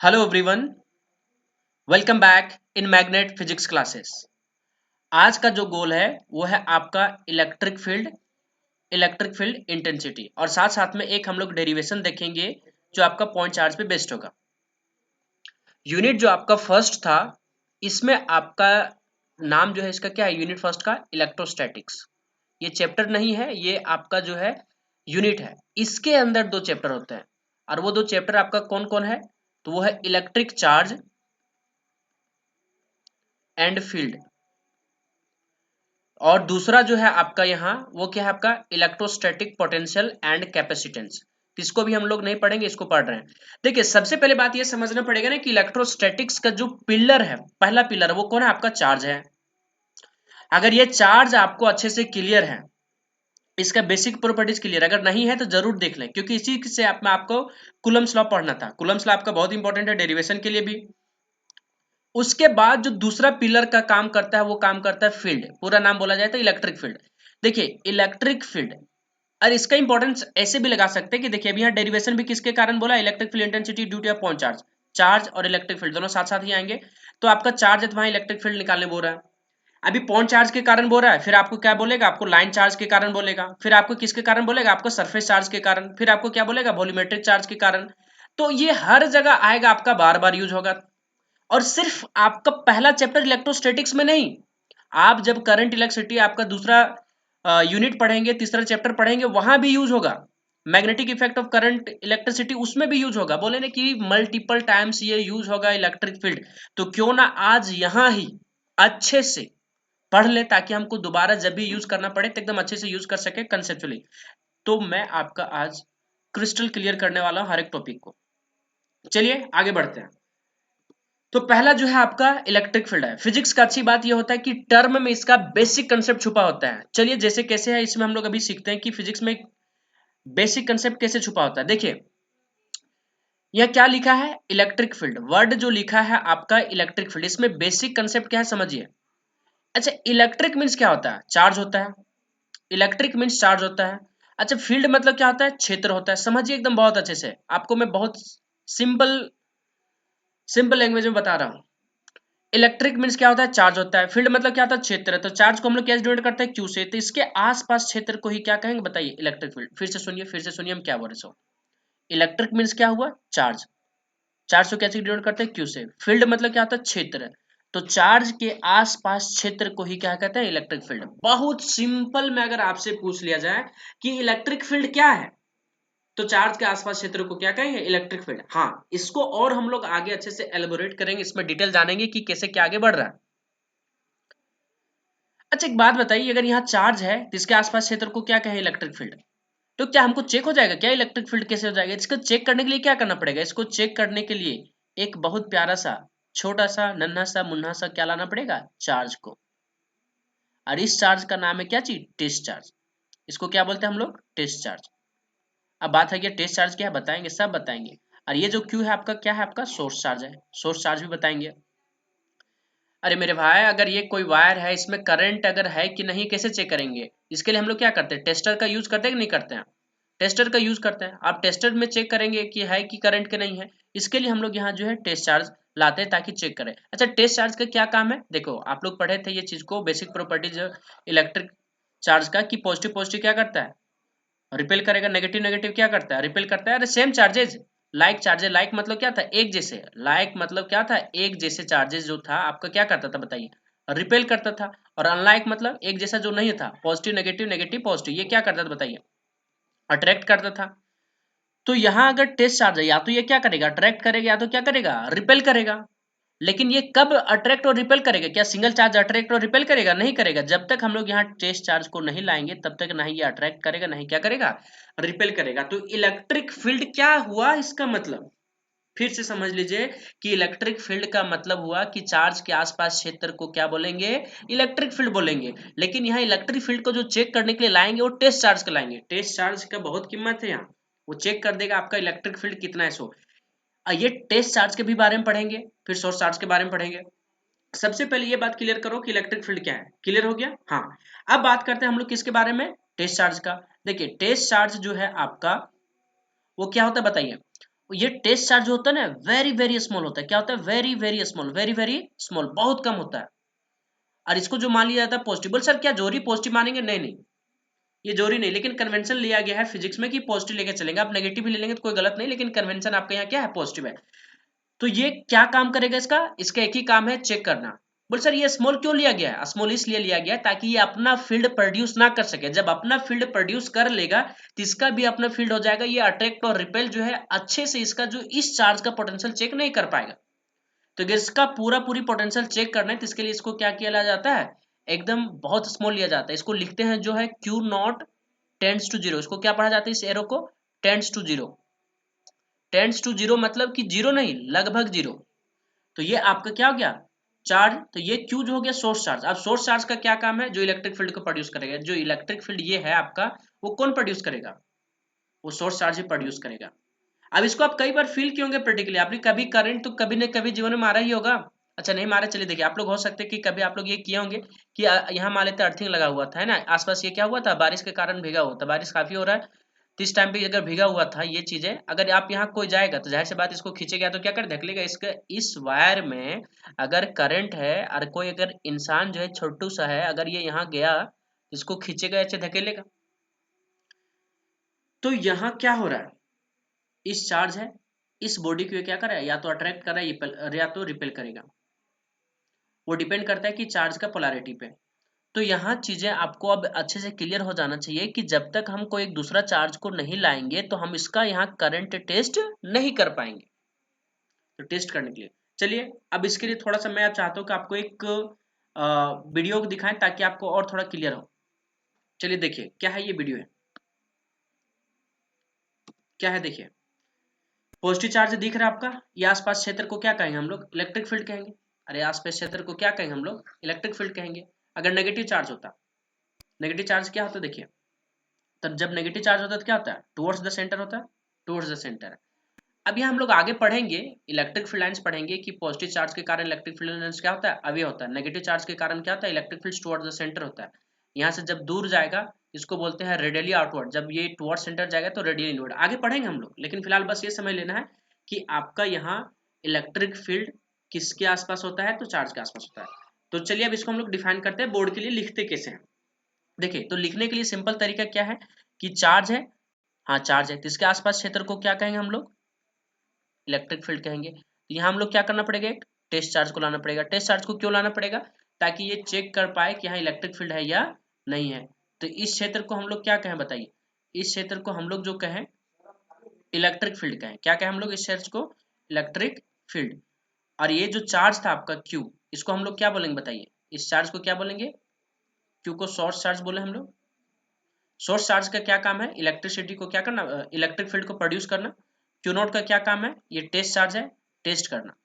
Hello everyone, welcome back in magnet physics classes. आज का जो गोल है वो है आपका इलेक्ट्रिक फील्ड इंटेंसिटी और साथ साथ में एक हम लोग डेरिवेशन देखेंगे जो आपका पॉइंट चार्ज पे बेस्ड होगा। यूनिट जो आपका फर्स्ट था इसमें आपका नाम जो है इसका क्या है, यूनिट फर्स्ट का इलेक्ट्रोस्टैटिक्स। ये चैप्टर नहीं है, ये आपका जो है यूनिट है। इसके अंदर दो चैप्टर होते हैं और वो दो चैप्टर आपका कौन कौन है, तो वो है इलेक्ट्रिक चार्ज एंड फील्ड, और दूसरा जो है आपका यहाँ वो क्या है, आपका इलेक्ट्रोस्टैटिक पोटेंशियल एंड कैपेसिटेंस। इसको भी हम लोग नहीं पढ़ेंगे, इसको पढ़ रहे हैं। देखिए, सबसे पहले बात ये समझना पड़ेगा ना कि इलेक्ट्रोस्टैटिक्स का जो पिलर है, पहला पिलर वो कौन है, आपका चार्ज है। अगर ये चार्ज आपको अच्छे से क्लियर है, इसका बेसिक प्रॉपर्टीज क्लियर अगर नहीं है तो जरूर देख लें, क्योंकि इसी से आपको कूलम्स लॉ पढ़ना था। कूलम्स लॉ आपका बहुत इंपॉर्टेंट है डेरिवेशन के लिए भी। उसके बाद जो दूसरा पिलर का काम करता है वो काम करता है फील्ड। पूरा नाम बोला जाए तो इलेक्ट्रिक फील्ड। देखिए, इलेक्ट्रिक फील्ड और इसका इंपॉर्टेंस ऐसे भी लगा सकते हैं कि देखिए अभी यहाँ डेरिवेशन भी किसके कारण बोला, electric field intensity due two point charge. Charge और इलेक्ट्रिक फील्ड दोनों साथ साथ ही आएंगे। तो आपका चार्ज है तो वहां इलेक्ट्रिक फील्ड निकालने बोल रहा है। अभी पॉइंट चार्ज के कारण बोल रहा है, फिर आपको क्या बोलेगा, आपको लाइन चार्ज के कारण बोलेगा, फिर आपको किसके कारण बोलेगा, आपको सरफेस चार्ज के कारण, फिर आपको क्या बोलेगा, वॉल्यूमेट्रिक चार्ज के कारण। तो ये हर जगह आएगा, आपका बार बार यूज होगा। और सिर्फ आपका पहला चैप्टर इलेक्ट्रोस्टैटिक्स में नहीं, आप जब करंट इलेक्ट्रिसिटी आपका दूसरा यूनिट पढ़ेंगे, तीसरा चैप्टर पढ़ेंगे, वहां भी यूज होगा। Magnetic effect of current electricity उसमें भी यूज होगा। बोले ना कि मल्टीपल टाइम्स ये यूज होगा इलेक्ट्रिक फील्ड। तो क्यों ना आज यहां ही अच्छे से पढ़ ले, ताकि हमको दोबारा जब भी यूज करना पड़े तो एकदम अच्छे से यूज कर सके कंसेप्चुअली। तो मैं आपका आज क्रिस्टल क्लियर करने वाला हूं हर एक टॉपिक को। चलिए आगे बढ़ते हैं। तो पहला जो है आपका इलेक्ट्रिक फील्ड है। फिजिक्स का अच्छी बात ये होता है कि टर्म में इसका बेसिक कंसेप्ट छुपा होता है। चलिए जैसे कैसे है इसमें हम लोग अभी सीखते हैं कि फिजिक्स में बेसिक कंसेप्ट कैसे छुपा होता है। देखिए, यह क्या लिखा है, इलेक्ट्रिक फील्ड। वर्ड जो लिखा है आपका इलेक्ट्रिक फील्ड, इसमें बेसिक कंसेप्ट क्या है समझिए। अच्छा, इलेक्ट्रिक मीन्स क्या होता है, चार्ज होता है। इलेक्ट्रिक मीन्स चार्ज होता है। अच्छा, फील्ड मतलब क्या होता है, क्षेत्र होता है। समझिए एकदम बहुत अच्छे से, आपको मैं बहुत सिंपल सिंपल लैंग्वेज में बता रहा हूं। इलेक्ट्रिक मीन्स क्या होता है, चार्ज होता है। फील्ड मतलब क्या होता है, क्षेत्र। तो चार्ज को हम लोग कैसे डिनोट करते हैं, क्यू से। तो इसके आसपास क्षेत्र को ही क्या कहेंगे, बताइए, इलेक्ट्रिक फील्ड। फिर से सुनिए हम क्या बोल रहे। सो इलेक्ट्रिक मीन्स क्या हुआ, चार्ज। चार्ज को कैसे डिनोट करते हैं, क्यू से। फील्ड मतलब क्या होता है, क्षेत्र। तो चार्ज के आसपास क्षेत्र को ही क्या कहते हैं, इलेक्ट्रिक फील्ड। बहुत सिंपल में अगर आपसे पूछ लिया जाए कि इलेक्ट्रिक फील्ड क्या है, तो चार्ज के आसपास क्षेत्र को क्या कहेंगे, इलेक्ट्रिक फील्ड। हाँ, इसको और हम लोग आगे अच्छे से एलेबोरेट करेंगे, इसमें डिटेल जानेंगे कि कैसे क्या आगे बढ़ रहा है। अच्छा, एक बात बताइए, अगर यहाँ चार्ज है तो इसके आसपास क्षेत्र को क्या कहें, इलेक्ट्रिक फील्ड। तो क्या हमको चेक हो जाएगा क्या, इलेक्ट्रिक फील्ड कैसे हो जाएगा। इसको चेक करने के लिए क्या करना पड़ेगा, इसको चेक करने के लिए एक बहुत प्यारा सा छोटा सा नन्हा सा मुन्ना सा क्या लाना पड़ेगा, चार्ज को। और इस चार्ज का नाम है क्या चीज, टेस्ट चार्ज। इसको क्या बोलते हैं हम लोग, टेस्ट चार्ज। अब बात है कि टेस्ट चार्ज क्या है, बताएंगे, सब बताएंगे। और ये जो क्यू है आपका क्या है, आपका सोर्स चार्ज है। सोर्स चार्ज भी बताएंगे। अरे मेरे भाई, अगर ये कोई वायर है, इसमें करंट अगर है कि नहीं कैसे चेक करेंगे। इसके लिए हम लोग क्या करते हैं, टेस्टर का यूज करते हैं कि नहीं करते हैं। टेस्टर का यूज करते हैं। आप टेस्टर में चेक करेंगे कि है कि करंट के नहीं है। इसके लिए हम लोग यहाँ जो है टेस्ट चार्ज लाते हैं ताकि चेक करें। अच्छा, टेस्ट चार्ज का क्या काम है, देखो आप लोग पढ़े थे ये चीज को, बेसिक प्रॉपर्टीज इलेक्ट्रिक चार्ज का, कि पॉजिटिव पॉजिटिव क्या करता है, रिपेल करेगा, नेगेटिव नेगेटिव क्या करता है, रिपेल करता है। अरे same charges, like charges. Like मतलब क्या था, एक जैसे। लाइक मतलब क्या था, एक जैसे चार्जेस जो था आपका क्या करता था, बताइए, रिपेल करता था। और अनलाइक मतलब एक जैसा जो नहीं था, पॉजिटिव नेगेटिव नेगेटिव पॉजिटिव, ये क्या करता था बताइए, अट्रैक्ट करता था। तो यहाँ अगर टेस्ट चार्ज है, या तो ये क्या करेगा, अट्रैक्ट करेगा, या तो क्या करेगा, रिपेल करेगा। लेकिन ये कब अट्रैक्ट और रिपेल करेगा, क्या सिंगल चार्ज अट्रैक्ट और रिपेल करेगा, नहीं करेगा। जब तक हम लोग यहाँ टेस्ट चार्ज को नहीं लाएंगे तब तक नहीं ये अट्रैक्ट करेगा, नहीं क्या करेगा, रिपेल करेगा। तो इलेक्ट्रिक फील्ड क्या हुआ, इसका मतलब फिर से समझ लीजिए कि इलेक्ट्रिक फील्ड का मतलब हुआ कि चार्ज के आसपास क्षेत्र को क्या बोलेंगे, इलेक्ट्रिक फील्ड बोलेंगे। लेकिन यहाँ इलेक्ट्रिक फील्ड को जो चेक करने के लिए लाएंगे वो टेस्ट चार्ज का लाएंगे। टेस्ट चार्ज का बहुत कीमत है यहाँ, वो चेक कर देगा आपका इलेक्ट्रिक फील्ड कितना है। सो ये टेस्ट चार्ज के भी बारे में पढ़ेंगे, फिर सोर्स चार्ज के बारे में पढ़ेंगे। सबसे पहले ये बात क्लियर करो कि इलेक्ट्रिक फील्ड क्या है, क्लियर हो गया। हाँ, अब बात करते हैं हम लोग किसके बारे में, टेस्ट चार्ज का। देखिए, टेस्ट चार्ज जो है आपका वो क्या होता है बताइए। ये टेस्ट चार्ज होता है ना, वेरी वेरी स्मॉल होता है। क्या होता है? Very very small, very very small, बहुत कम होता है। और इसको जो मान लिया जाता है पॉजिटिव। बोल सर क्या जोरी पॉजिटिव मानेंगे? नहीं नहीं, ये जोरी नहीं, लेकिन कन्वेंशन लिया गया है फिजिक्स में कि पॉजिटिव लेके चलेंगे। आप नेगेटिव भी ले लेंगे तो कोई गलत नहीं, लेकिन कन्वेंशन आपके यहाँ क्या है? पॉजिटिव है। तो ये क्या काम करेगा इसका एक ही काम है, चेक करना। बोल सर ये स्मॉल क्यों लिया गया है? स्मॉल इसलिए लिया गया है ताकि ये अपना फील्ड प्रोड्यूस ना कर सके। जब अपना फील्ड प्रोड्यूस कर लेगा तो इसका भी अपना फील्ड हो जाएगा, ये अट्रैक्ट और रिपेल जो है अच्छे से इसका जो इस चार्ज का पोटेंशियल चेक नहीं कर पाएगा। तो अगर इसका पूरी पोटेंशियल चेक करना है तो इसके लिए इसको क्या किया जाता है? एकदम बहुत स्मॉल लिया जाता है। इसको लिखते हैं जो है Q not tends to zero. इसको क्या पढ़ा जाता है इस एरो को? Tends to zero. Tends to zero मतलब कि जीरो नहीं, लगभग जीरो। तो ये आपका क्या हो गया? चार्ज। तो ये क्यू जो हो गया सोर्स चार्ज। अब सोर्स चार्ज का क्या काम है? जो इलेक्ट्रिक फील्ड को प्रोड्यूस करेगा। जो इलेक्ट्रिक फील्ड ये है आपका, वो कौन प्रोड्यूस करेगा? वो सोर्स चार्ज ही प्रोड्यूस करेगा। अब इसको आप कई बार फील किए होंगे प्रैक्टिकली। आपने कभी करंट तो कभी न कभी जीवन में मारा ही होगा। अच्छा नहीं मारा, चलिए देखिए, आप लोग हो सकते हैं कि कभी आप लोग ये किए होंगे कि यहाँ मान लेते अर्थिंग लगा हुआ था, है ना, आसपास। ये क्या हुआ था? बारिश के कारण भीगा हुआ था, बारिश काफी हो रहा है। तो इस टाइम पे अगर भीगा हुआ था ये चीजें, अगर आप यहाँ कोई जाएगा तो जाहिर सी बात इसको खींचेगा तो क्या कर ढकेलेगा इसके इस वायर में। अगर करंट है और कोई अगर इंसान जो है छोटू सा है, अगर ये यहाँ गया तो इसको खींचेगा, ऐसे धकेलेगा। तो यहाँ क्या हो रहा है? इस चार्ज है, इस बॉडी को ये क्या कर रहा है? या तो अट्रैक्ट कर रहा है या तो रिपेल करेगा। वो डिपेंड करता है कि चार्ज का पोलैरिटी पे। तो यहाँ चीजें आपको अब अच्छे से क्लियर हो जाना चाहिए कि जब तक हम कोई एक दूसरा चार्ज को नहीं लाएंगे तो हम इसका यहाँ करंट टेस्ट नहीं कर पाएंगे। तो टेस्ट करने के लिए चलिए, अब इसके लिए थोड़ा सा मैं चाहता हूँ कि आपको एक वीडियो को दिखाएं ताकि आपको और थोड़ा क्लियर हो। चलिए देखिए क्या है, ये वीडियो है, क्या है देखिए। पॉजिटिव चार्ज दिख रहा है आपका। ये आसपास क्षेत्र को क्या कहेंगे हम लोग? इलेक्ट्रिक फील्ड कहेंगे। अरे आसपास क्षेत्र को क्या कहेंगे हम लोग? इलेक्ट्रिक फील्ड कहेंगे। अगर नेगेटिव चार्ज होता, नेगेटिव चार्ज क्या होता है देखिए। तो जब नेगेटिव चार्ज होता है तो क्या होता है? टुवर्ड्स द सेंटर होता है, टुवर्ड्स द सेंटर। अब यहाँ हम लोग आगे पढ़ेंगे, इलेक्ट्रिक फील्ड लाइंस पढ़ेंगे कि पॉजिटिव चार्ज के कारण इलेक्ट्रिक फील्ड लाइंस क्या होता है? अवे होता है। नेगेटिव चार्ज के कारण क्या होता है? Electric field towards the centre होता है। यहाँ से जब दूर जाएगा इसको बोलते हैं रेडियली आउटवर्ड। जब ये टुवर्ड सेंटर जाएगा तो रेडियली इनवर्ड। आगे पढ़ेंगे हम लोग, लेकिन फिलहाल बस ये समझ लेना है कि आपका यहाँ इलेक्ट्रिक फील्ड किसके आसपास होता है? तो चार्ज के आसपास होता है। तो चलिए अब इसको हम लोग डिफाइन करते हैं, बोर्ड के लिए लिखते कैसे हैं। देखिए तो लिखने के लिए सिंपल तरीका क्या है कि चार्ज है, हाँ चार्ज है, तो इसके आसपास क्षेत्र को क्या कहेंगे हम लोग? इलेक्ट्रिक फील्ड कहेंगे। तो यहाँ हम लोग क्या करना पड़ेगा? एक टेस्ट चार्ज को लाना पड़ेगा। टेस्ट चार्ज को क्यों लाना पड़ेगा? ताकि ये चेक कर पाए कि यहाँ इलेक्ट्रिक फील्ड है या नहीं है। तो इस क्षेत्र को हम लोग क्या कहें बताइए? इस क्षेत्र को हम लोग जो कहें इलेक्ट्रिक फील्ड कहें। क्या कहें हम लोग इस क्षेत्र को? Electric field. और ये जो चार्ज था आपका Q, इसको हम लोग क्या बोलेंगे बताइए? इस चार्ज को क्या बोलेंगे? Q को सोर्स चार्ज बोले हम लोग। सोर्स चार्ज का क्या काम है? इलेक्ट्रिसिटी को क्या करना, इलेक्ट्रिक फील्ड को प्रोड्यूस करना। क्यू नोट का क्या काम है? ये टेस्ट चार्ज है, टेस्ट करना,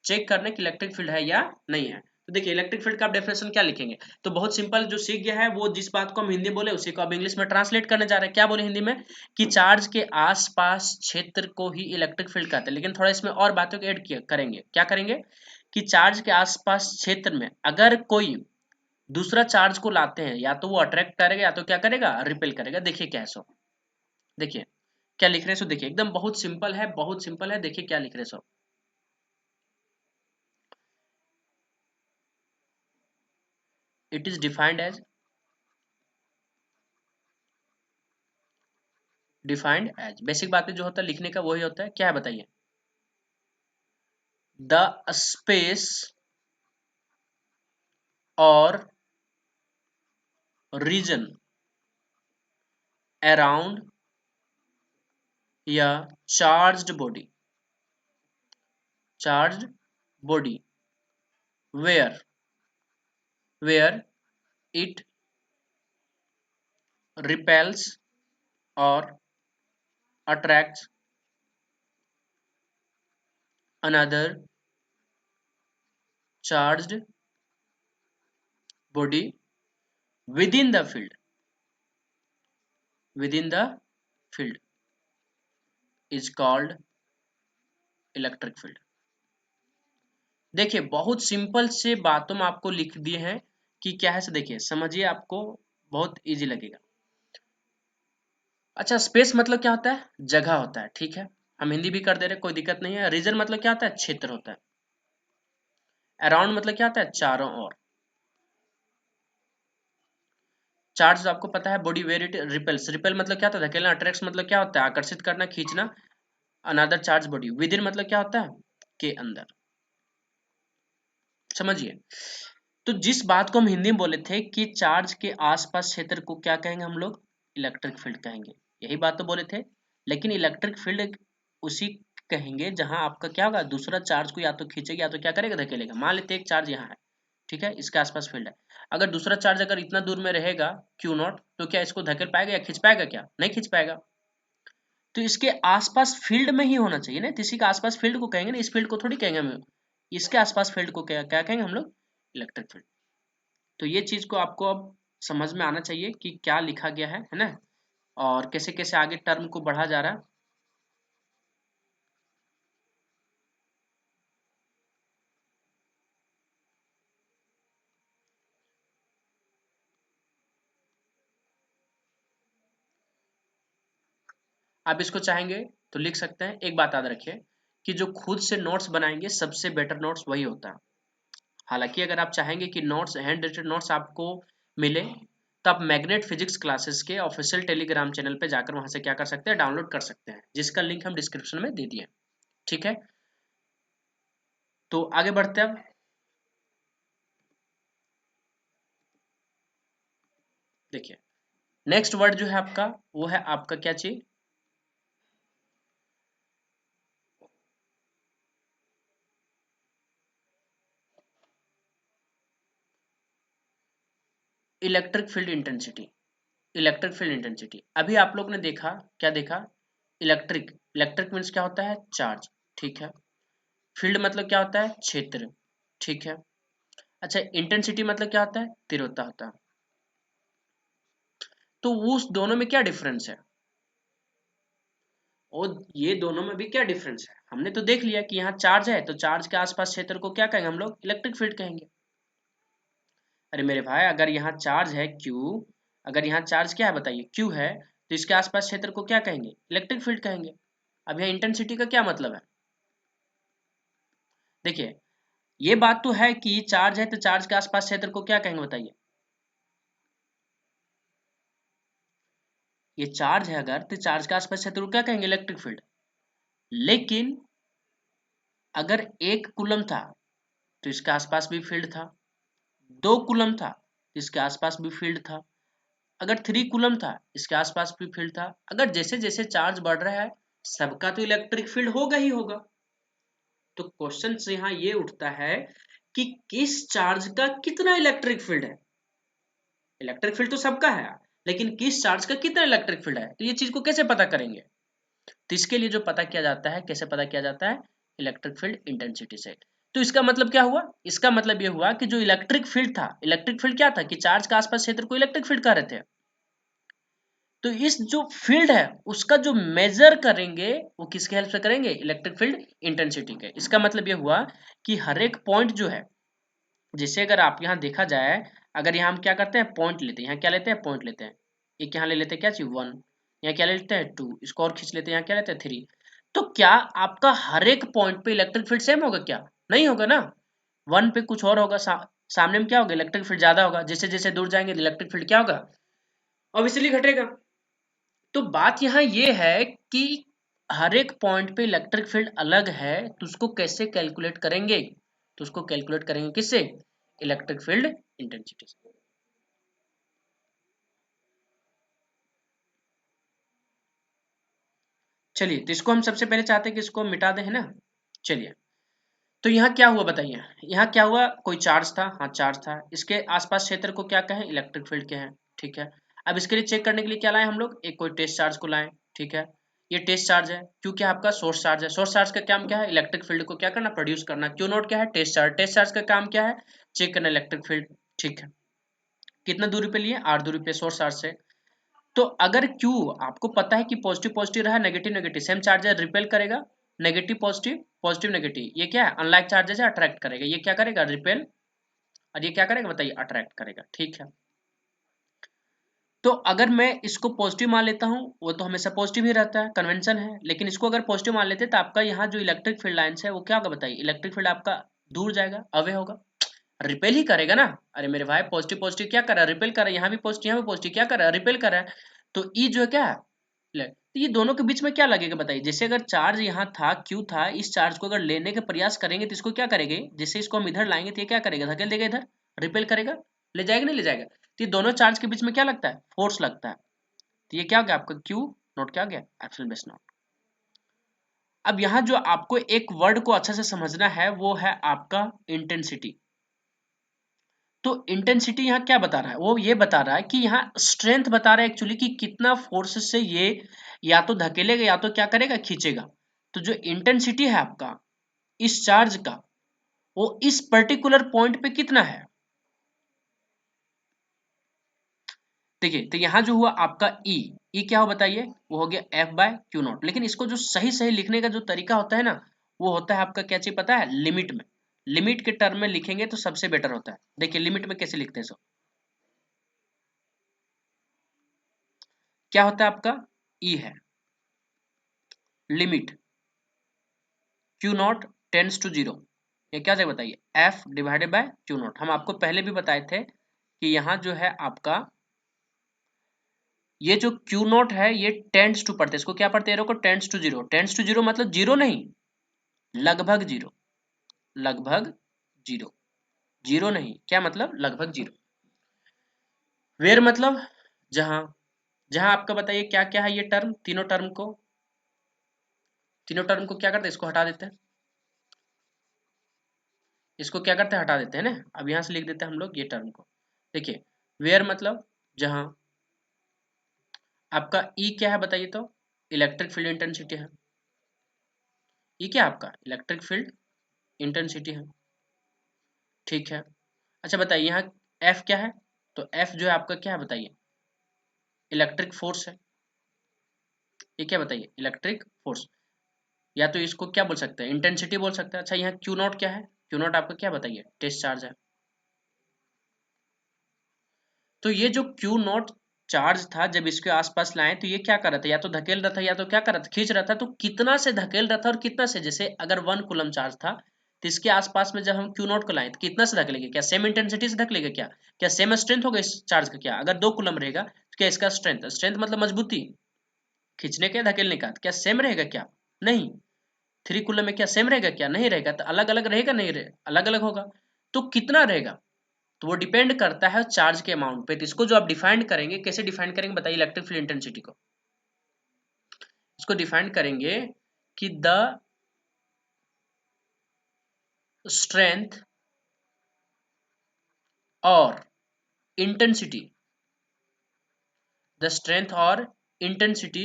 चेक करने की इलेक्ट्रिक फील्ड है या नहीं है। तो देखिए इलेक्ट्रिक फील्ड का आप डेफिनेशन क्या लिखेंगे? तो बहुत सिंपल, जो सीख गया है वो जिस बात को हम हिंदी बोले उसी को अब इंग्लिश में ट्रांसलेट करने जा रहे हैं। क्या बोले हिंदी में? कि चार्ज के आसपास क्षेत्र को ही इलेक्ट्रिक फील्ड कहते हैं। लेकिन थोड़ा इसमें और बातों को ऐड किया करेंगे। क्या करेंगे? कि चार्ज के आसपास क्षेत्र में अगर कोई दूसरा चार्ज को लाते हैं या तो वो अट्रैक्ट करेगा या तो क्या करेगा? रिपेल करेगा। देखिए क्या है सो, देखिए क्या लिख रहे हैं सो, देखिए एकदम बहुत सिंपल है, बहुत सिंपल है। देखिए क्या लिख रहे हैं so, it is defined as basic बातें जो होता है लिखने का वही होता है। क्या है बताइए? द स्पेस और रीजन अराउंड या charged body, charged body where where it repels और attracts another charged body within the field, within the field is called electric field। देखिए बहुत सिंपल से बातों में आपको लिख दिए हैं कि क्या है। देखिए समझिए, आपको बहुत इजी लगेगा। अच्छा स्पेस मतलब क्या होता है? जगह होता है, ठीक है। हम हिंदी भी कर दे रहे, कोई दिक्कत नहीं है। रीजन मतलब क्या होता है, क्षेत्र होता है। अराउंड मतलब क्या होता है, चारों ओर। चार्ज आपको पता है, body where it repels, repel मतलब क्या होता है, धकेलना। अट्रैक्ट्स मतलब क्या होता है, आकर्षित करना, खींचना। Another charge body, with in मतलब क्या होता है, के अंदर। समझिए, तो जिस बात को हम हिंदी में बोले थे कि चार्ज के आसपास क्षेत्र को क्या कहेंगे हम लोग, इलेक्ट्रिक फील्ड कहेंगे, यही बात तो बोले थे। लेकिन इलेक्ट्रिक फील्ड उसी कहेंगे जहां आपका क्या होगा, दूसरा चार्ज को या तो खींचेगा या तो क्या करेगा, धकेलेगा। मान लेते हैं एक चार्ज यहाँ है, ठीक है, इसके आसपास फील्ड है। अगर दूसरा चार्ज अगर इतना दूर में रहेगा क्यू नॉट, तो क्या इसको धकेल पाएगा या खींच पाएगा, क्या नहीं खींच पाएगा। तो इसके आसपास फील्ड में ही होना चाहिए ना, तो इसी के आसपास फील्ड को कहेंगे ना, इस फील्ड को थोड़ी कहेंगे हम। इसके आसपास फील्ड को क्या क्या कहेंगे हम लोग, इलेक्ट्रिक फील्ड। तो ये चीज को आपको अब समझ में आना चाहिए कि क्या लिखा गया है ना, और कैसे कैसे आगे टर्म को बढ़ा जा रहा है। आप इसको चाहेंगे तो लिख सकते हैं। एक बात याद रखिए कि जो खुद से नोट्स बनाएंगे सबसे बेटर नोट्स वही होता है। हालांकि अगर आप चाहेंगे कि नोट्स, हैंड रिटन नोट्स आपको मिले, तो आप मैग्नेट फिजिक्स क्लासेस के ऑफिशियल टेलीग्राम चैनल पे जाकर वहां से क्या कर सकते हैं, डाउनलोड कर सकते हैं, जिसका लिंक हम डिस्क्रिप्शन में दे दिए। ठीक है, तो आगे बढ़ते हैं अब। देखिए, नेक्स्ट वर्ड जो है आपका, वो है आपका क्या चीज, electric field intensity. Electric field intensity, अभी आप लोग ने देखा, क्या देखा, इलेक्ट्रिक, इलेक्ट्रिक मीन्स क्या होता है, चार्ज, ठीक है। फील्ड मतलब क्या होता है, क्षेत्र, ठीक है। अच्छा, इंटेंसिटी मतलब क्या होता है, तीव्रता होता है। तो उस दोनों में क्या डिफरेंस है, और ये दोनों में भी क्या डिफरेंस है, हमने तो देख लिया कि यहाँ चार्ज है, तो चार्ज के आसपास क्षेत्र को क्या कहेंगे हम लोग, इलेक्ट्रिक फील्ड कहेंगे। अरे मेरे भाई, अगर यहाँ चार्ज है क्यू, अगर यहाँ चार्ज क्या है बताइए, क्यू है, तो इसके आसपास क्षेत्र को क्या कहेंगे, इलेक्ट्रिक फील्ड कहेंगे। अब यहाँ इंटेंसिटी का क्या मतलब है, देखिए, ये बात तो है कि चार्ज है तो चार्ज के आसपास क्षेत्र को क्या कहेंगे बताइए। ये चार्ज है अगर, तो चार्ज के आसपास क्षेत्र को क्या कहेंगे, इलेक्ट्रिक फील्ड। लेकिन अगर 1 कूलम था तो इसके आसपास भी फील्ड था, 2 कूलम था तो इसके आसपास भी फील्ड था, अगर 3 कूलम था इसके आसपास भी फील्ड था। अगर जैसे जैसे चार्ज बढ़ रहा है, सबका तो इलेक्ट्रिक फील्ड होगा ही होगा। तो क्वेश्चन यहाँ ये उठता है कि किस चार्ज का कितना इलेक्ट्रिक फील्ड है। इलेक्ट्रिक फील्ड तो सबका है, लेकिन किस चार्ज का कितना इलेक्ट्रिक फील्ड है, तो ये चीज को कैसे पता करेंगे। तो इसके लिए जो पता किया जाता है, कैसे पता किया जाता है, इलेक्ट्रिक फील्ड इंटेंसिटी से। तो इसका मतलब क्या हुआ, इसका मतलब ये हुआ कि जो इलेक्ट्रिक फील्ड था, इलेक्ट्रिक फील्ड क्या था कि चार्ज के आसपास क्षेत्र को इलेक्ट्रिक फील्ड कह रहे थे। तो इस जो फील्ड है उसका जो मेजर करेंगे, वो किसके हेल्प से करेंगे, इलेक्ट्रिक फील्ड इंटेंसिटी के। इसका मतलब ये हुआ कि हर एक पॉइंट जो है, जैसे अगर आप यहाँ देखा जाए, अगर यहाँ हम क्या करते हैं, पॉइंट लेते हैं, यहाँ क्या लेते हैं, पॉइंट लेते हैं। एक यहाँ ले लेते हैं क्या चीज, 1, यहाँ क्या ले लेते हैं, 2, इसको और खींच लेते हैं, यहाँ क्या लेते हैं, 3। तो क्या आपका हर एक पॉइंट पे इलेक्ट्रिक फील्ड सेम होगा क्या, नहीं होगा ना। 1 पे कुछ और होगा, सामने में क्या होगा, इलेक्ट्रिक फील्ड ज्यादा होगा, जैसे जैसे दूर जाएंगे इलेक्ट्रिक फील्ड क्या होगा, ऑब्वियसली घटेगा। तो बात यहाँ ये है कि हर एक पॉइंट पे इलेक्ट्रिक फील्ड अलग है, तो उसको कैसे कैलकुलेट करेंगे, तो उसको कैलकुलेट करेंगे किससे, इलेक्ट्रिक फील्ड इंटेंसिटी से। चलिए, तो इसको हम सबसे पहले चाहते हैं कि इसको मिटा दें, है ना। चलिए, तो यहाँ क्या हुआ बताइए, यहाँ क्या हुआ, कोई चार्ज था, हाँ चार्ज था, इसके आसपास क्षेत्र को क्या कहें, इलेक्ट्रिक फील्ड के हैं, ठीक है। अब इसके लिए चेक करने के लिए क्या लाए हम लोग, एक कोई टेस्ट चार्ज को लाए, ठीक है। ये टेस्ट चार्ज है, क्योंकि आपका सोर्स चार्ज है, सोर्स चार्ज का काम क्या है, इलेक्ट्रिक फील्ड को क्या करना, प्रोड्यूस करना। क्यू नोट क्या है, टेस्ट चार्ज, टेस्ट चार्ज का काम क्या है, चेक करना इलेक्ट्रिक फील्ड, ठीक है। कितना दूरी पे लिए, r दूरी पे सोर्स चार्ज से। तो अगर Q आपको पता है कि पॉजिटिव पॉजिटिव रहा, नेगेटिव नेगेटिव, सेम चार्ज है, रिपेल करेगा, नेगेटिव पॉजिटिव, पॉजिटिव नेगेटिव, ये क्या है, अनलाइक चार्जेस है, अट्रैक्ट करेगा, ये क्या करेगा, रिपेल, और ये क्या करेगा बताइए, अट्रैक्ट करेगा, ठीक है। तो अगर मैं इसको पॉजिटिव मान लेता हूँ, वो तो हमेशा पॉजिटिव ही रहता है, कन्वेंशन है, लेकिन इसको अगर पॉजिटिव मान लेते हैं तो आपका यहाँ जो इलेक्ट्रिक फील्ड लाइन्स है वो क्या होगा बताइए, इलेक्ट्रिक फील्ड आपका दूर जाएगा, अवे होगा, रिपेल ही करेगा ना। अरे मेरे भाई पॉजिटिव पॉजिटिव क्या कर रहा है, रिपेल कर रहा है, यहाँ भी पॉजिटिव यहाँ भी पॉजिटिव क्या कर रहा है, रिपेल कर रहा है। तो ई जो है क्या है, तो ये दोनों के बीच में क्या लगेगा बताइए, जैसे अगर चार्ज यहाँ था, क्यू था, इस चार्ज को अगर लेने के प्रयास करेंगे तो इसको क्या करेंगे, जैसे इसको हम इधर लाएंगे तो ये क्या करेगा, धकेल देगा इधर, रिपेल करेगा, ले जाएगा नहीं ले जाएगा। तो ये दोनों चार्ज के बीच में क्या लगता है, फोर्स लगता है। तो ये क्या हो गया आपका क्यू नॉट, क्या हो गया, एप्सिलॉन बेस नॉट। अब यहाँ जो आपको एक वर्ड को अच्छे से समझना है वो है आपका इंटेंसिटी। तो इंटेंसिटी यहाँ क्या बता रहा है, वो ये बता रहा है कि यहाँ स्ट्रेंथ बता रहा है एक्चुअली कि कितना फोर्स से ये या तो धकेलेगा या तो क्या करेगा, खींचेगा। तो जो इंटेंसिटी है आपका इस चार्ज का, वो इस पर्टिकुलर पॉइंट पे कितना है। देखिए तो यहाँ जो हुआ आपका ई क्या हो बताइए, वो हो गया एफ बाय क्यू नॉट। लेकिन इसको जो सही सही लिखने का जो तरीका होता है ना, वो होता है आपका क्या चीज पता है, लिमिट में, लिमिट के टर्म में लिखेंगे तो सबसे बेटर होता है। देखिए लिमिट में कैसे लिखते हैं, सो क्या होता है आपका, ई है limit Q not tends to zero, ये क्या है बताइए, F divided by Q not. हम आपको पहले भी बताए थे कि यहाँ जो है आपका ये जो क्यू नॉट है ये टेंस टू पढ़ते हैं, इसको क्या पढ़ते हैं, को tends to zero, tends to zero मतलब जीरो नहीं, लगभग जीरो, लगभग जीरो, जीरो नहीं, क्या मतलब लगभग जीरो। वेयर मतलब जहां, जहां आपका बताइए क्या क्या है ये टर्म, तीनों टर्म को, तीनों टर्म को क्या करते हैं, इसको हटा देते हैं, इसको क्या करते हैं, हटा देते हैं ना। अब यहां से लिख देते हैं हम लोग ये टर्म को। देखिए वेयर मतलब जहां, आपका ई क्या है बताइए, तो इलेक्ट्रिक फील्ड इंटेंसिटी है, ई क्या आपका इलेक्ट्रिक फील्ड इंटेंसिटी है, ठीक है। अच्छा बताइए यहाँ एफ क्या है, तो एफ जो है आपका क्या है बताइए, इलेक्ट्रिक फोर्स है, ये क्या बताइए, इलेक्ट्रिक फोर्स, या तो इसको क्या बोल सकते हैं, इंटेंसिटी बोल सकते हैं। अच्छा यहाँ क्यू नॉट क्या है, क्यू नॉट आपका क्या बताइए, टेस्ट चार्ज है। तो ये जो क्यू नॉट चार्ज था जब इसके आसपास लाए तो ये क्या कर रहा था, या तो धकेल रहा था या तो क्या कर रहा था, खींच रहा था। तो कितना से धकेल रहा था और कितना से, जैसे अगर 1 कूलम चार्ज था तो इसके आसपास में जब हम क्यू नॉट को लाए तो कितना से धकेलेंगे, क्या सेम इंटेंसिटी से धकेलेगा, क्या क्या सेम स्ट्रेंथ होगा इस चार्ज का, क्या अगर 2 कूलम रहेगा तो क्या इसका स्ट्रेंथ, स्ट्रेंथ मतलब मजबूती, खींचने का धकेलने का, क्या सेम रहेगा, क्या नहीं। 3 कूलम में क्या सेम रहेगा, क्या नहीं रहेगा, तो अलग अलग रहेगा, नहीं रहेगा, अलग अलग होगा। तो कितना रहेगा, तो वो डिपेंड करता है चार्ज के अमाउंट पे। तो इसको जो आप डिफाइन करेंगे, कैसे डिफाइन करेंगे बताइए, इलेक्ट्रिक फील्ड इंटेंसिटी को, इसको डिफाइन करेंगे कि द स्ट्रेंथ और इंटेंसिटी, द स्ट्रेंथ और इंटेंसिटी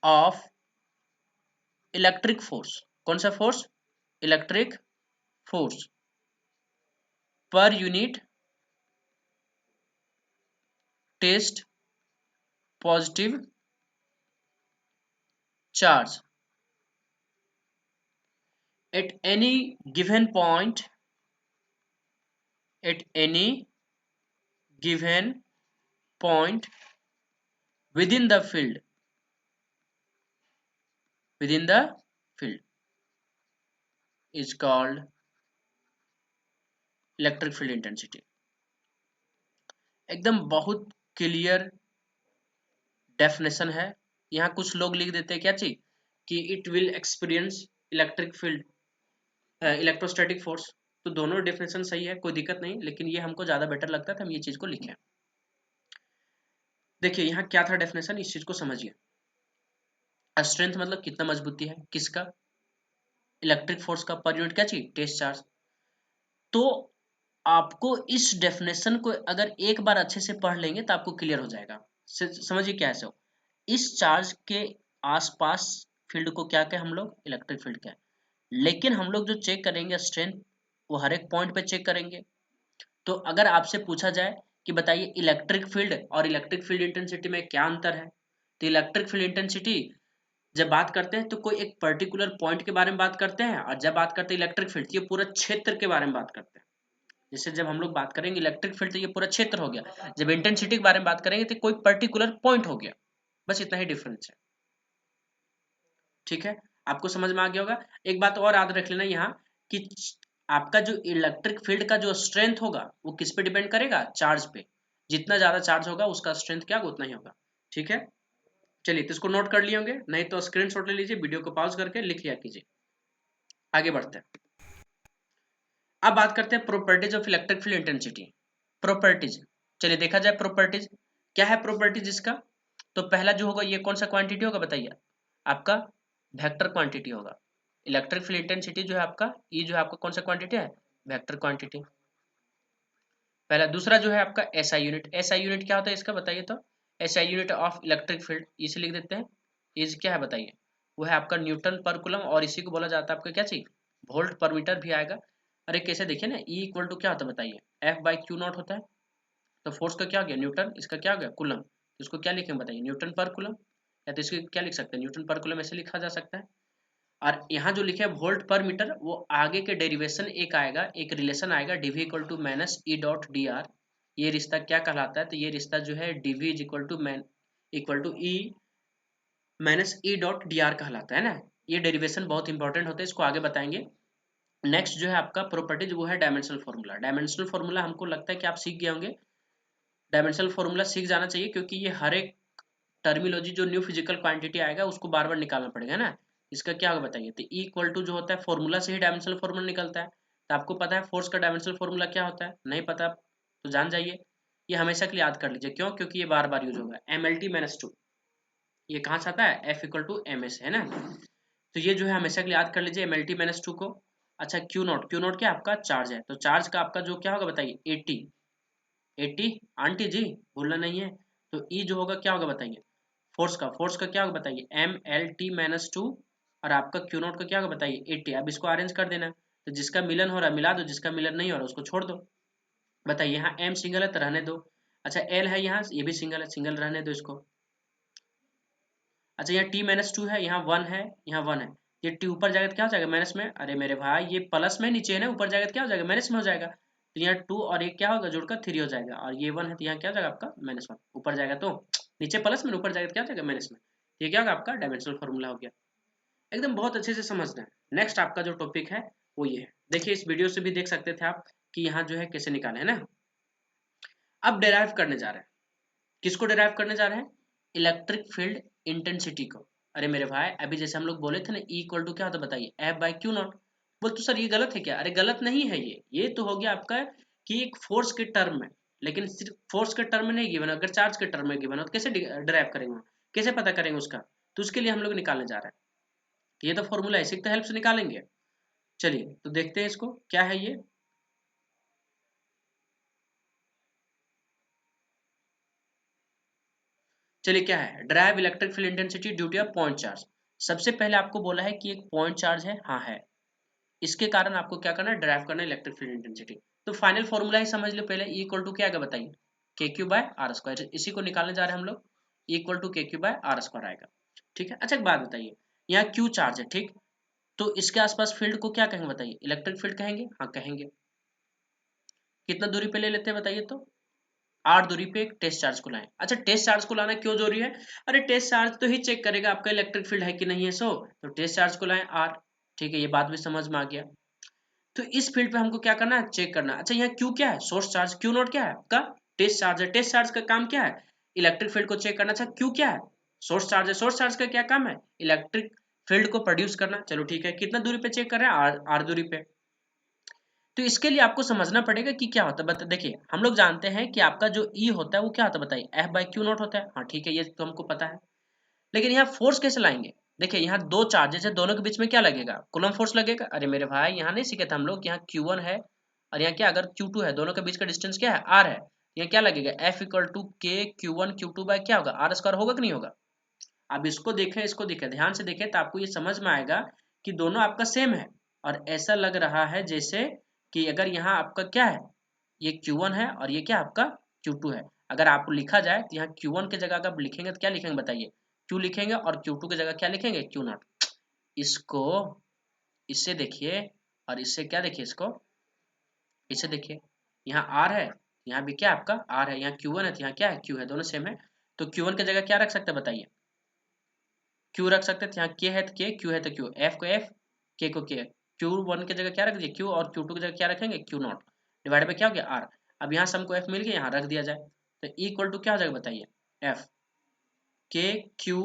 ऑफ इलेक्ट्रिक फोर्स, कौन सा force, electric force per unit test positive charge at any given point, at any given point within the field, within the field is called electric field intensity। एकदम बहुत clear definition है। यहाँ कुछ लोग लिख देते हैं क्या चीज, कि it will experience electric field, electrostatic force. तो दोनों डेफिनेशन सही है, कोई दिक्कत नहीं, लेकिन ये हमको ज्यादा बेटर लगता है तो हम ये चीज को लिखें। देखिए यहाँ क्या था डेफिनेशन, इस चीज को समझिए। स्ट्रेंथ मतलब कितना मजबूती है, किसका, इलेक्ट्रिक फोर्स का, पर यूनिट क्या चाहिए, टेस्ट चार्ज। तो आपको इस डेफिनेशन को अगर एक बार अच्छे से पढ़ लेंगे तो आपको क्लियर हो जाएगा। समझिए क्या है, इस चार्ज के आसपास फील्ड को क्या कहें हम लोग, इलेक्ट्रिक फील्ड कहें। लेकिन हम लोग जो चेक करेंगे स्ट्रेंथ, वो हर एक पॉइंट पे चेक करेंगे। तो अगर आपसे पूछा जाए कि बताइए इलेक्ट्रिक फील्ड और इलेक्ट्रिक फील्ड इंटेंसिटी में क्या अंतर है, तो इलेक्ट्रिक फील्ड इंटेंसिटी जब बात करते हैं तो कोई एक पर्टिकुलर पॉइंट के बारे में बात करते हैं, और जब बात करते हैं इलेक्ट्रिक फील्ड ये पूरा क्षेत्र के बारे में बात करते हैं। जैसे जब हम लोग बात करेंगे इलेक्ट्रिक फील्ड तो ये पूरा क्षेत्र हो गया, जब इंटेंसिटी के बारे में बात करेंगे तो कोई पर्टिकुलर पॉइंट हो गया, बस इतना ही डिफरेंस है। ठीक है, आपको समझ में आ गया होगा। एक बात और याद रख लेना यहाँ कि आपका जो इलेक्ट्रिक फील्ड का जो स्ट्रेंथ होगा वो किस पे डिपेंड करेगा, चार्ज पे। जितना ज्यादा चार्ज होगा उसका स्ट्रेंथ क्या होगा, उतना ही होगा। ठीक है, चलिए तो इसको नोट कर लिए होंगे, नहीं तो स्क्रीनशॉट ले लीजिए, वीडियो को पॉज करके लिख लिया कीजिए। आगे बढ़ते हैं, अब बात करते हैं properties of electric field intensity. Properties, चलिए देखा जाए प्रॉपर्टीज क्या है। प्रॉपर्टीज इसका तो पहला जो होगा ये कौन सा क्वांटिटी होगा बताइए, आपका वेक्टर क्वांटिटी होगा। इलेक्ट्रिक फील्ड इंटेंसिटी जो है आपका, ये जो है आपका कौन सा क्वांटिटी है, वेक्टर क्वांटिटी, पहला। दूसरा जो है आपका एसआई यूनिट। एसआई यूनिट क्या होता है इसका बताइए तो, SI unit of electric field, इसे लिख देते हैं। इज क्या है बताइए, वो है आपका न्यूटन पर कूलम, और इसी को बोला जाता है आपका क्या चाहिए, वोल्ट पर मीटर भी आएगा। अरे कैसे देखिए ना, ई इक्वल टू क्या होता है बताइए, एफ बाई क्यू नॉट होता है। तो फोर्स का क्या हो गया न्यूटन, इसका क्या हो गया कूलम, तो इसको क्या लिखेंगे बताइए, न्यूटन पर कूलम, या तो इसको क्या लिख सकते हैं, न्यूटन पर कूलम ऐसे लिखा जा सकता है। और यहाँ जो लिखे वोल्ट पर मीटर, वो आगे के डेरिवेशन एक आएगा, एक रिलेशन आएगा, DV equal to minus E dot D R. ये रिश्ता क्या कहलाता है, तो ये रिश्ता जो है DV is equal to E minus E dot D R कहलाता है ना। ये डेरिवेशन बहुत इंपॉर्टेंट होता है, इसको आगे बताएंगे। नेक्स्ट जो है आपका प्रॉपर्टीज, वो है डायमेंशनल फॉर्मूला। डायमेंशनल फॉर्मूला हमको लगता है कि आप सीख गए होंगे, डायमेंशनल फॉर्मूला सीख जाना चाहिए, क्योंकि ये हर एक टर्मिनोलॉजी जो न्यू फिजिकल क्वांटिटी आएगा उसको बार बार निकालना पड़ेगा ना। इसका क्या होगा बताइए, तो ई इक्वल टू जो होता है फॉर्मूला से ही डायमेंशनल फॉर्मूला निकलता है। तो आपको पता है फोर्स का डायमेंशनल फॉर्मूला क्या होता है, नहीं पता तो जान जाइए, ये हमेशा के लिए याद कर लीजिए। क्यों, क्योंकि ये बार बार यूज होगा। M L T minus two, ये कहाँ से आता है, F equal to M S, है ना। तो ये जो है हमेशा के लिए याद कर लीजिए, M L T minus two को। अच्छा क्यू नॉट, क्यू नॉट क्या आपका चार्ज है, तो चार्ज का आपका जो क्या होगा बताइए, 80। 80 आंटी जी, भूलना नहीं है। तो ई जो होगा क्या होगा बताइए, फोर्स का क्या होगा बताइए, M L T minus two, और आपका क्यू नॉट का क्या होगा बताइए, 80। अब इसको अरेंज कर देना, तो जिसका मिलन हो रहा है मिला दो, जिसका मिलन नहीं हो रहा उसको छोड़ दो। बताइए यहाँ एम सिंगल है तो रहने दो। अच्छा एल है यहाँ, ये भी सिंगल है, सिंगल रहने दो इसको। अच्छा यहाँ टी माइनस टू है, यहाँ वन है, यहाँ वन है। ये टी ऊपर जाएगा तो क्या हो जाएगा माइनस में, अरे मेरे भाई ये प्लस में नीचे है ना, ऊपर जाएगा तो क्या हो जाएगा माइनस में हो जाएगा। तो यहाँ टू और एक क्या होगा जुड़कर थ्री हो जाएगा, और ये वन है तो यहाँ क्या हो जाएगा आपका माइनस वन, ऊपर जाएगा तो नीचे प्लस में, ऊपर जाएगा तो क्या हो जाएगा माइनस में। ये क्या होगा आपका डायमेंशनल फॉर्मूला हो गया। एकदम बहुत अच्छे से समझना है। नेक्स्ट आपका जो टॉपिक है वो ये है, देखिए इस वीडियो से भी देख सकते थे आप कि यहाँ जो है कैसे निकाले है ना। अब डेराइव करने जा रहे हैं, किसको डेराइव करने जा रहे हैं, इलेक्ट्रिक फील्ड इंटेंसिटी को। अरे मेरे भाई अभी जैसे हम लोग बोले थे ना, ई इक्वल टू क्या होता है बताइए, एफ बाई क्यू नॉट। बोल तो सर ये गलत है क्या, अरे गलत नहीं है, ये तो हो गया आपका कि एक फोर्स के टर्म में, लेकिन सिर्फ फोर्स के टर्म में नहीं गिवन, अगर चार्ज के टर्म में गिवन हो तो कैसे डेराइव करेंगे, कैसे पता करेंगे उसका, तो उसके लिए हम लोग निकालने जा रहे हैं। तो ये तो फॉर्मूला इसी के हेल्प से निकालेंगे। चलिए तो देखते हैं इसको क्या है ये। चलिए क्या है, derive electric field intensity due to a point charge. सबसे पहले आपको बोला है कि एक पॉइंट चार्ज है, हाँ है, इसके कारण आपको क्या करना है, ड्राइव करना है इलेक्ट्रिक फील्ड इंटेंसिटी। तो फाइनल फॉर्मूला ही समझ लो पहले, ई इक्वल टू क्या आएगा बताइए, के क्यू बाय आर स्क्वायर, इसी को निकालने जा रहे हैं हम लोग, ई इक्वल टू के क्यू बाय आर स्क्वायर आएगा। ठीक है, अच्छा एक बात बताइए, यहाँ क्यू चार्ज है ठीक, तो इसके आसपास फील्ड को क्या कहेंगे बताइए, इलेक्ट्रिक फील्ड कहेंगे, हाँ कहेंगे। कितना दूरी पे ले लेते हैं बताइए तो, आर दूरी पे एक टेस्ट चार्ज को लाएं। अच्छा टेस्ट चार्ज को लाना क्यों जरूरी है, अरे टेस्ट चार्ज तो ही चेक करेगा आपका इलेक्ट्रिक फील्ड है कि नहीं है, सो तो टेस्ट चार्ज को लाएं आर। ठीक है, ये बात भी समझ में आ गया। तो इस फील्ड पे हमको क्या करना है, चेक करना है। अच्छा यहाँ क्यू क्या है, सोर्स चार्ज, क्यू नोट क्या है आपका, टेस्ट चार्ज है। टेस्ट चार्ज का काम क्या है, इलेक्ट्रिक फील्ड को चेक करना। अच्छा क्यू क्या है, सोर्स चार्ज है। सोर्स चार्ज का क्या काम है, इलेक्ट्रिक फील्ड को प्रोड्यूस करना। चलो ठीक है, कितना दूरी पे चेक कर रहे हैं, आर दूरी पे। तो इसके लिए आपको समझना पड़ेगा कि क्या होता है, बता देखिए हम लोग जानते हैं कि आपका जो ई होता है वो क्या होता है बताइए, एफ बाई क्यू नॉट होता है, हाँ ठीक है ये तो हमको पता है। लेकिन यहाँ फोर्स कैसे लाएंगे, देखिए यहाँ दो चार्जेस है, दोनों के बीच में क्या लगेगा, कूलम फोर्स लगेगा। अरे मेरे भाई यहाँ नहीं सीखे थे हम लोग, यहाँ Q1 है और यहाँ क्या, अगर Q2 है, दोनों के बीच का डिस्टेंस क्या है, R है। यहाँ क्या लगेगा, F इक्वल टू के Q1 Q2 बाय क्या होगा, आर स्क्वायर होगा कि नहीं होगा। अब इसको देखें, इसको देखें, ध्यान से देखें तो आपको ये समझ में आएगा कि दोनों आपका सेम है। और ऐसा लग रहा है जैसे कि अगर यहाँ आपका क्या है, ये Q1 है और ये क्या आपका Q2 है। अगर आपको लिखा जाए तो यहाँ Q1 की जगह अगर लिखेंगे तो क्या लिखेंगे बताइए, Q लिखेंगे, और Q2 की जगह क्या लिखेंगे, Q नॉट। इसको इससे देखिए, और इससे क्या देखिए, इसको इससे देखिए, यहाँ आर है, यहाँ भी क्या आपका आर है, यहाँ Q1 है तो यहाँ क्या है Q है, दोनों सेम है। तो Q1 की जगह क्या रख सकते हैं बताइए, Q रख सकते हैं, तो यहाँ K है तो K, Q है तो Q, F को F, K को K। Q1 की जगह क्या रख दिए Q, और Q2 की जगह क्या रखेंगे Q0, डिवाइड बाई क्या हो गया R। अब यहाँ से हमको F मिल गया, यहाँ रख दिया जाए, तो इक्वल टू क्या हो जाएगा बताइए, F K Q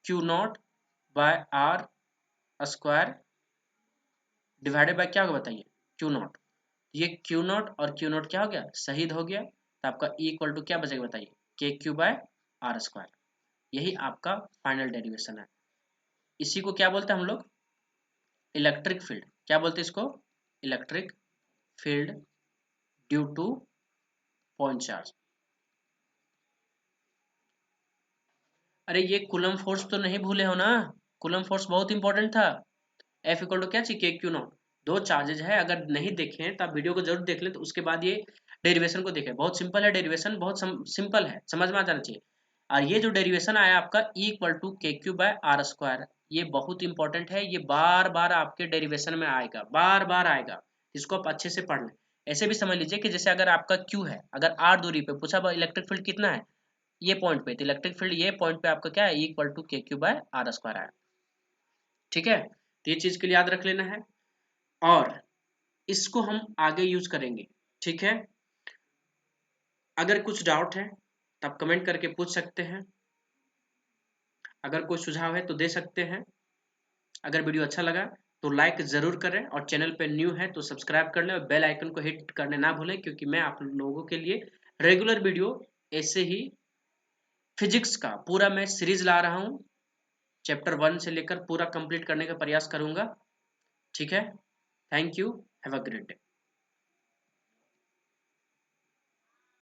Q0 by R square divided by क्या होगा बताइए Q0। ये Q0 और Q0 क्या हो गया, शहीद हो गया, तो आपका E इक्वल टू क्या बचेगा बताइए, के क्यू बाय आर स्क्वायर। यही आपका फाइनल डेरिवेशन है। इसी को क्या बोलते हैं हम लोग, इलेक्ट्रिक फील्ड। क्या बोलते हैं इसको, electric field due two point charge. अरे ये कूलम फोर्स तो नहीं भूले हो ना, कूलम फोर्स बहुत इंपॉर्टेंट था। एफ इक्वल टू क्या चाहिए, के क्यू नॉट। दो चार्जेज है, अगर नहीं देखें तो आप वीडियो को जरूर देख लें, तो उसके बाद ये डेरिवेशन को देखें, बहुत सिंपल है डेरिवेशन, बहुत सिंपल है, समझ में आ जाना चाहिए। और ये जो डेरिवेशन आया आपका E इक्वल टू के क्यू बाय आर स्क्वायर, ये बहुत इंपॉर्टेंट है, ये बार बार आपके डेरिवेशन में आएगा, बार बार आएगा, इसको आप अच्छे से पढ़ लें। ऐसे भी समझ लीजिए कि जैसे अगर आपका Q है, अगर R दूरी पे पूछा इलेक्ट्रिक फील्ड कितना है, ये पॉइंट पे, तो इलेक्ट्रिक फील्ड ये पॉइंट पे आपका क्या है, E इक्वल टू के क्यू बाय आर स्क्वायर आया। ठीक है, तो ये चीज के लिए याद रख लेना है, और इसको हम आगे यूज करेंगे। ठीक है, अगर कुछ डाउट है तो आप कमेंट करके पूछ सकते हैं, अगर कोई सुझाव है तो दे सकते हैं। अगर वीडियो अच्छा लगा तो लाइक जरूर करें, और चैनल पे न्यू है तो सब्सक्राइब कर लें, और बेल आइकन को हिट करने ना भूलें, क्योंकि मैं आप लोगों के लिए रेगुलर वीडियो ऐसे ही फिजिक्स का पूरा मैं सीरीज ला रहा हूँ, चैप्टर 1 से लेकर पूरा कंप्लीट करने का प्रयास करूंगा। ठीक है, thank you, have a great day.